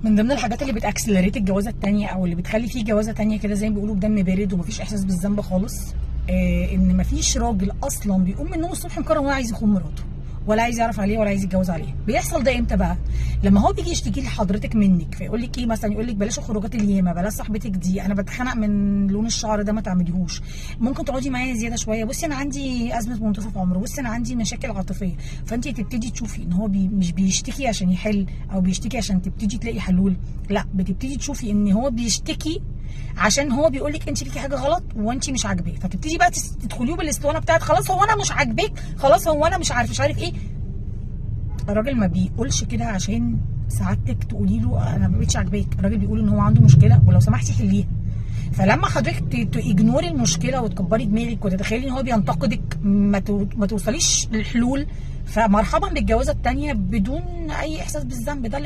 من ضمن الحاجات اللي بتاكسلريت الجوازه التانيه او اللي بتخلي فيه جوازه تانيه كده زي ما بيقولوا بدم بارد ومفيش احساس بالذنب خالص، ان مفيش راجل اصلا بيقوم من النوم الصبح مقرر هو عايز يخون مراته ولا عايز يعرف عليه ولا عايز يتجوز عليه. بيحصل ده امتى بقى؟ لما هو بيجي يشتكي لحضرتك منك، فيقول لك ايه مثلا؟ يقول لك بلاش الخروجات الياما، بلاش صاحبتك دي، انا بتخنق من لون الشعر ده ما تعمليهوش، ممكن تقعدي معايا زياده شويه، بصي انا عندي ازمه منتصف عمر، بصي انا عندي مشاكل عاطفيه. فانت تبتدي تشوفي ان هو مش بيشتكي عشان يحل او بيشتكي عشان تبتدي تلاقي حلول، لا، بتبتدي تشوفي ان هو بيشتكي عشان هو بيقول لك انت فيكي حاجه غلط وانت مش عاجباك، فتبتدي بقى تدخليه بالاسطوانه بتاعت خلاص هو انا مش عاجباك، خلاص هو انا مش عارف ايه. الراجل ما بيقولش كده عشان سعادتك تقولي له انا ما بقتش عاجباك، الراجل بيقول ان هو عنده مشكله ولو سمحتي حليها. فلما حضرتك تجنوري المشكله وتكبري دماغك وتتخيلي ان هو بينتقدك، ما توصليش للحلول، فمرحبا بالجوازه الثانيه بدون اي احساس بالذنب. ده اللي